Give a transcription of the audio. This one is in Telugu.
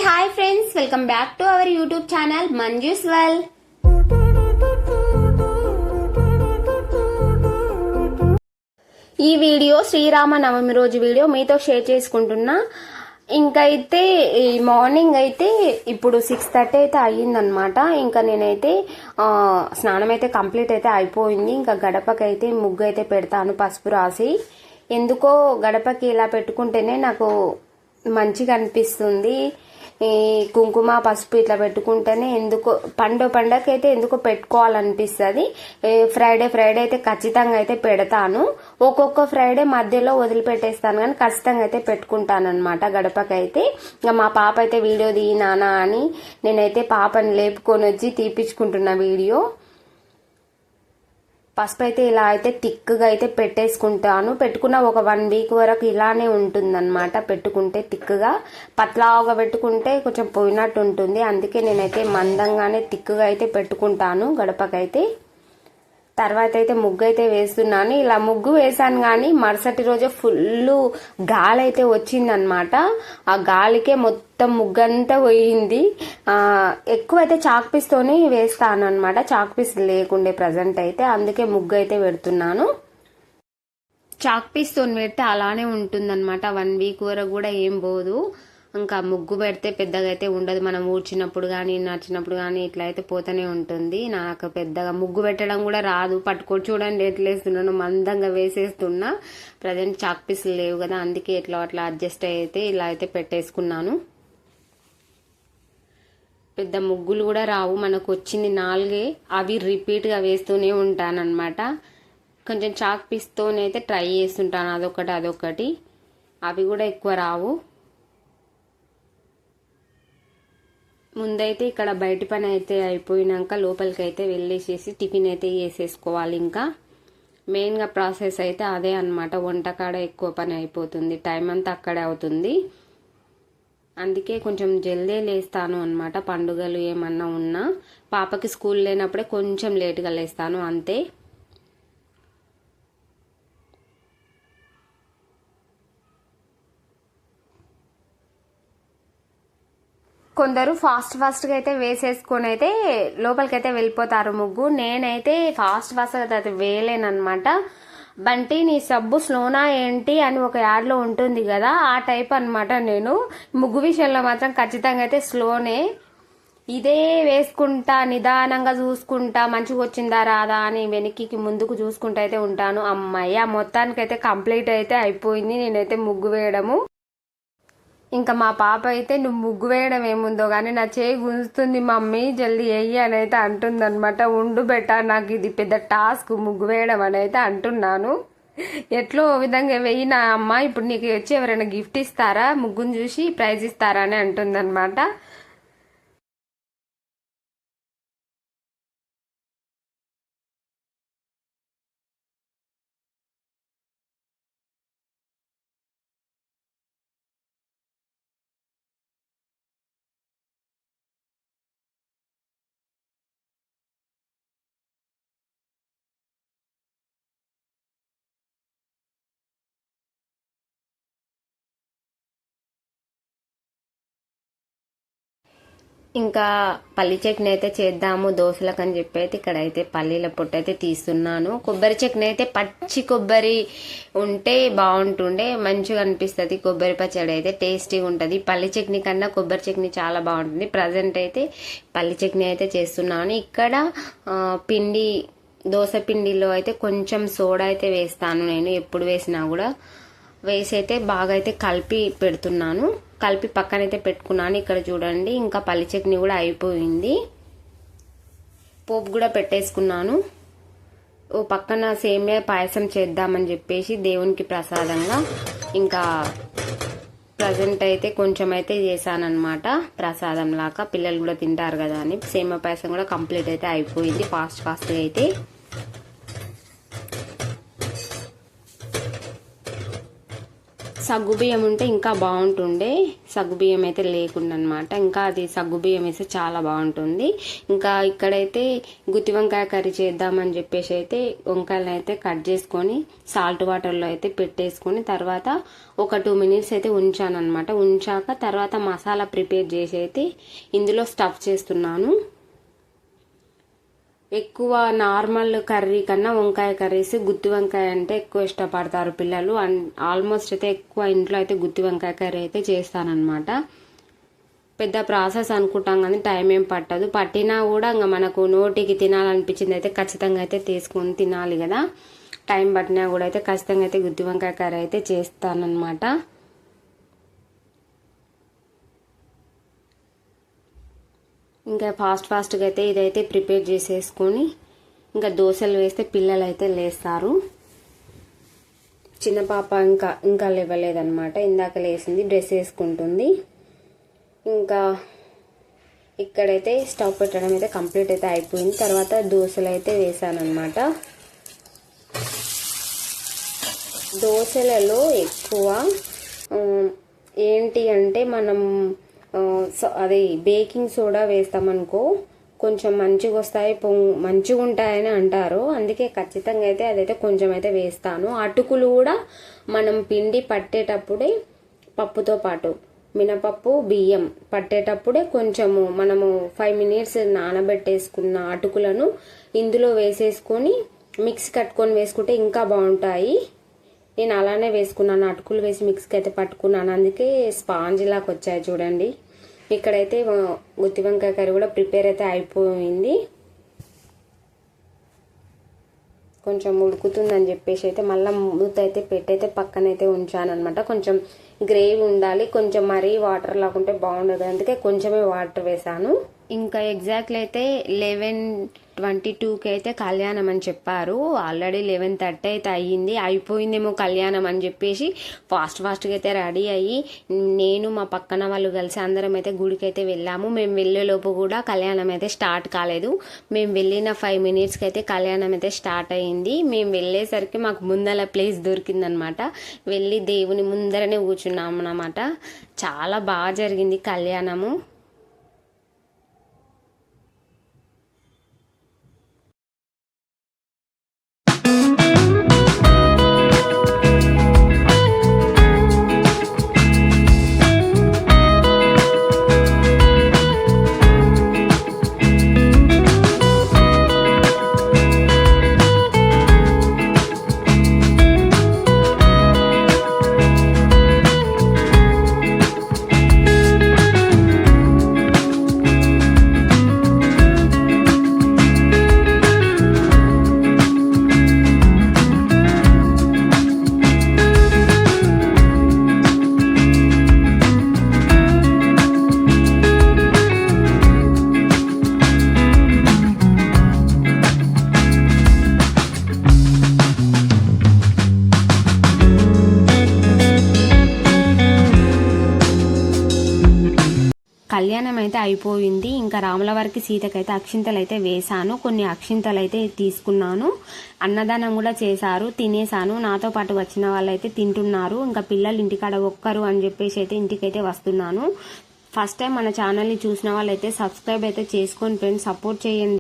Hi friends, welcome back to our YouTube channel Manju's world. ఈ వీడియో శ్రీరామ నవమి రోజు వీడియో మీతో షేర్ చేసుకుంటున్నా. ఇంకైతే ఈ మార్నింగ్ అయితే ఇప్పుడు 6:30 అయితే అయ్యిందనమాట. ఇంకా నేనైతే స్నానం అయితే కంప్లీట్ అయితే అయిపోయింది. ఇంకా గడపకైతే ముగ్గు అయితే పెడతాను పసుపు రాసి. ఎందుకో గడపకి ఇలా పెట్టుకుంటేనే నాకు మంచిగా అనిపిస్తుంది. ఈ కుంకుమ పసుపు ఇట్లా పెట్టుకుంటేనే ఎందుకో పండగకైతే ఎందుకో పెట్టుకోవాలనిపిస్తుంది. ఫ్రైడే అయితే ఖచ్చితంగా అయితే పెడతాను. ఒక్కొక్క ఫ్రైడే మధ్యలో వదిలిపెట్టేస్తాను, కానీ ఖచ్చితంగా అయితే పెట్టుకుంటాను అనమాట గడపకైతే. ఇంకా మా పాప అయితే వీడియో నానా అని నేనైతే పాపని లేపుకొని వచ్చి తీపించుకుంటున్న వీడియో. పసుపు అయితే ఇలా అయితే థిక్గా అయితే పెట్టేసుకుంటాను. పెట్టుకున్న ఒక 1 వీక్ వరకు ఇలానే ఉంటుందన్నమాట. పెట్టుకుంటే థిక్గా, పతలాగా పెట్టుకుంటే కొంచెం పోయినట్టు ఉంటుంది. అందుకే నేనైతే మందంగానే థిక్గా అయితే పెట్టుకుంటాను గడపకైతే. తర్వాత అయితే ముగ్గు అయితే వేస్తున్నాను. ఇలా ముగ్గు వేసాను, కానీ మరుసటి రోజే ఫుల్ గాలి అయితే వచ్చిందనమాట. ఆ గాలికే మొత్తం ముగ్గంతా పోయింది. ఎక్కువ అయితే చాక్ పీస్తోనే వేస్తాను అనమాట. చాక్ పీస్ లేకుండే ప్రజెంట్ అయితే, అందుకే ముగ్గు అయితే పెడుతున్నాను. చాక్ పీస్తో పెడితే అలానే ఉంటుందన్నమాట. 1 వీక్ వరకు కూడా ఏం పోదు. ఇంకా ముగ్గు పెడితే పెద్దగా అయితే ఉండదు. మనం ఊడ్చినప్పుడు కానీ నచ్చినప్పుడు కానీ ఇట్లా అయితే పోతూనే ఉంటుంది. నాకు పెద్దగా ముగ్గు పెట్టడం కూడా రాదు. పట్టుకొని చూడండి ఎట్లా వేస్తున్నాను, మందంగా వేసేస్తున్నా. ప్రజెంట్ చాక్ పీసులు లేవు కదా, అందుకే ఎట్లా అట్లా అడ్జస్ట్ అయితే ఇలా అయితే పెట్టేసుకున్నాను. పెద్ద ముగ్గులు కూడా రావు, మనకు వచ్చింది 4, అవి రిపీట్గా వేస్తూనే ఉంటానన్నమాట. కొంచెం చాక్ పీస్తోనైతే ట్రై చేస్తుంటాను, అదొకటి. అవి కూడా ఎక్కువ రావు. ముందైతే ఇక్కడ బయట పని అయితే అయిపోయినాక లోపలికి అయితే వెళ్ళేసేసి టిఫిన్ అయితే చేసేసుకోవాలి. ఇంకా మెయిన్గా ప్రాసెస్ అయితే అదే అనమాట. వంటకాడ ఎక్కువ పని అయిపోతుంది, టైం అంతా అక్కడే అవుతుంది. అందుకే కొంచెం జల్దీ లేస్తాను అనమాట. పండుగలు ఏమన్నా ఉన్నా, పాపకి స్కూల్ లేనప్పుడే కొంచెం లేట్గా లేస్తాను అంతే. కొందరు ఫాస్ట్గా అయితే వేసేసుకొని అయితే లోపలికైతే వెళ్ళిపోతారు ముగ్గు. నేనైతే ఫాస్ట్గా అయితే వేయలేనమాట. బంటి నీ సబ్బు స్లోనా ఏంటి అని ఒక యాడ్లో ఉంటుంది కదా, ఆ టైప్ అనమాట. నేను ముగ్గు విషయంలో మాత్రం ఖచ్చితంగా అయితే స్లోనే. ఇదే వేసుకుంటా, నిదానంగా చూసుకుంటా, మంచిగా వచ్చిందా రాదా అని వెనక్కి ముందుకు చూసుకుంటా అయితే ఉంటాను. అమ్మయ్య, మొత్తానికైతే కంప్లీట్ అయితే అయిపోయింది నేనైతే ముగ్గు వేయడము. ఇంకా మా పాప అయితే నువ్వు ముగ్గు వేయడం ఏముందో కానీ నా చేయి గుంజుతుంది మమ్మీ, జల్దీ వేయి అని అయితే అంటుందన్నమాట. ఉండు బెట్ట, నాకు ఇది పెద్ద టాస్క్ ముగ్గు వేయడం అని అయితే అంటున్నాను. ఎట్లో విధంగా వేయినా అమ్మ, ఇప్పుడు నీకు వచ్చి ఎవరైనా గిఫ్ట్ ఇస్తారా, ముగ్గును చూసి ప్రైజ్ ఇస్తారా అని అంటుందన్నమాట. ఇంకా పల్లి చట్నీ అయితే చేద్దాము దోశలకు అని చెప్పి అయితే ఇక్కడైతే పల్లీల పొట్టు అయితే తీస్తున్నాను. కొబ్బరి చట్నీ అయితే పచ్చి కొబ్బరి ఉంటే బాగుంటుండే, మంచిగా అనిపిస్తుంది. కొబ్బరి పచ్చడి అయితే టేస్టీగా ఉంటుంది. పల్లి చట్నీ కన్నా కొబ్బరి చట్నీ చాలా బాగుంటుంది. ప్రజెంట్ అయితే పల్లి చట్నీ అయితే చేస్తున్నాను. ఇక్కడ పిండి, దోశ పిండిలో అయితే కొంచెం సోడా అయితే వేస్తాను నేను, ఎప్పుడు వేసినా కూడా. వేసి అయితే బాగా అయితే కలిపి పెడుతున్నాను. కలిపి పక్కనైతే పెట్టుకున్నాను. ఇక్కడ చూడండి, ఇంకా పల్లి చట్నీ కూడా అయిపోయింది. పోపు కూడా పెట్టేసుకున్నాను. ఓ పక్కన సేమియా పాయసం చేద్దామని చెప్పేసి దేవునికి ప్రసాదంగా ఇంకా ప్రజెంట్ అయితే కొంచెం అయితే చేశానన్నమాట. ప్రసాదం లాగా పిల్లలు కూడా తింటారు కదా అని సేమియా పాయసం కూడా కంప్లీట్ అయితే అయిపోయింది ఫాస్ట్గా అయితే. సగ్గుబియ్యం ఉంటే ఇంకా బాగుంటుండే, సగ్గుబియ్యం అయితే లేకుండా అనమాట. ఇంకా అది సగ్గుబియ్యం వేస్తే చాలా బాగుంటుంది. ఇంకా ఇక్కడైతే గుత్తి వంకాయ కర్రీ చేద్దామని చెప్పేసి అయితే వంకాయలను అయితే కట్ చేసుకొని సాల్ట్ వాటర్లో అయితే పెట్టేసుకొని తర్వాత ఒక 2 minutes అయితే ఉంచాను అనమాట. ఉంచాక తర్వాత మసాలా ప్రిపేర్ చేసి అయితే ఇందులో స్టఫ్ చేస్తున్నాను. ఎక్కువ నార్మల్ కర్రీ కన్నా వంకాయ కర్రీస్ గుత్తి వంకాయ అంటే ఎక్కువ ఇష్టపడతారు పిల్లలు. ఆల్మోస్ట్ అయితే ఎక్కువ ఇంట్లో అయితే గుత్తి వంకాయ కర్రీ అయితే చేస్తానన్నమాట. పెద్ద ప్రాసెస్ అనుకుంటాం కానీ టైం ఏం పట్టదు. పట్టినా కూడా ఇంకా మనకు నోటికి తినాలనిపించింది అయితే ఖచ్చితంగా అయితే తీసుకొని తినాలి కదా. టైం పట్టినా కూడా అయితే ఖచ్చితంగా అయితే గుత్తి వంకాయ కర్రీ అయితే చేస్తానన్నమాట. ఇంకా ఫాస్ట్గా అయితే ఇదైతే ప్రిపేర్ చేసేసుకొని ఇంకా దోశలు వేస్తే పిల్లలు అయితే లేస్తారు. చిన్న పాప ఇంకా లేవలేదన్నమాట. ఇందాక లేసింది, డ్రెస్ వేసుకుంటుంది. ఇంకా ఇక్కడైతే స్టవ్ పెట్టడం అయితే కంప్లీట్ అయితే అయిపోయింది. తర్వాత దోశలు అయితే వేసానన్నమాట. దోశలలో ఎక్కువ ఏంటి అంటే మనం అది బేకింగ్ సోడా వేస్తామనుకో కొంచెం మంచిగా వస్తాయి, మంచిగా ఉంటాయని అంటారు. అందుకే ఖచ్చితంగా అయితే అదైతే కొంచెం అయితే వేస్తాను. అటుకులు కూడా మనం పిండి పట్టేటప్పుడే పప్పుతో పాటు మినపప్పు బియ్యం పట్టేటప్పుడే కొంచెము మనము 5 minutes నానబెట్టేసుకున్న అటుకులను ఇందులో వేసేసుకొని మిక్సీ కట్టుకొని వేసుకుంటే ఇంకా బాగుంటాయి. నేను అలానే వేసుకున్నాను, అటుకులు వేసి మిక్స్కి అయితే పట్టుకున్నాను. అందుకే స్పాంజ్ లాగా వచ్చాయి చూడండి. ఇక్కడైతే గుత్తి వంకాయ కర్రీ కూడా ప్రిపేర్ అయితే అయిపోయింది. కొంచెం ఉడుకుతుందని చెప్పేసి అయితే మళ్ళీ మూత అయితే పెట్టయితే పక్కనైతే ఉంచాను అనమాట. కొంచెం గ్రేవీ ఉండాలి, కొంచెం మరీ వాటర్ లాగుంటే బాగుండదు, అందుకే కొంచెమే వాటర్ వేసాను. ఇంకా ఎగ్జాక్ట్లీ అయితే 11:22కి అయితే కళ్యాణం అని చెప్పారు. ఆల్రెడీ 11:30 అయితే అయ్యింది. అయిపోయిందేమో కళ్యాణం అని చెప్పేసి ఫాస్ట్గా అయితే రెడీ అయ్యి నేను మా పక్కన వాళ్ళు కలిసి అందరం అయితే గుడికి అయితే వెళ్ళాము. మేము వెళ్ళేలోపు కూడా కళ్యాణం అయితే స్టార్ట్ కాలేదు. మేము వెళ్ళిన 5 minutesకి అయితే కళ్యాణం అయితే స్టార్ట్ అయ్యింది. మేము వెళ్ళేసరికి మాకు ముందల ప్లేస్ దొరికిందనమాట. వెళ్ళి దేవుని ముందరనే కూర్చున్నాము అన్నమాట. చాలా బాగా జరిగింది కళ్యాణము. కళ్యాణం అయితే అయిపోయింది. ఇంకా రాములవారికి సీతకైతే అక్షింతలు అయితే వేశాను. కొన్ని అక్షింతలు అయితే తీసుకున్నాను. అన్నదానం కూడా చేశారు, తినేసాను. నాతో పాటు వచ్చిన వాళ్ళు అయితే తింటున్నారు. ఇంకా పిల్లలు ఇంటికాడ ఒక్కరు అని చెప్పేసి అయితే ఇంటికైతే వస్తున్నాను. ఫస్ట్ టైం మన ఛానల్ని చూసిన వాళ్ళు అయితే సబ్స్క్రైబ్ అయితే చేసుకొని ఫ్రెండ్స్ సపోర్ట్ చేయండి.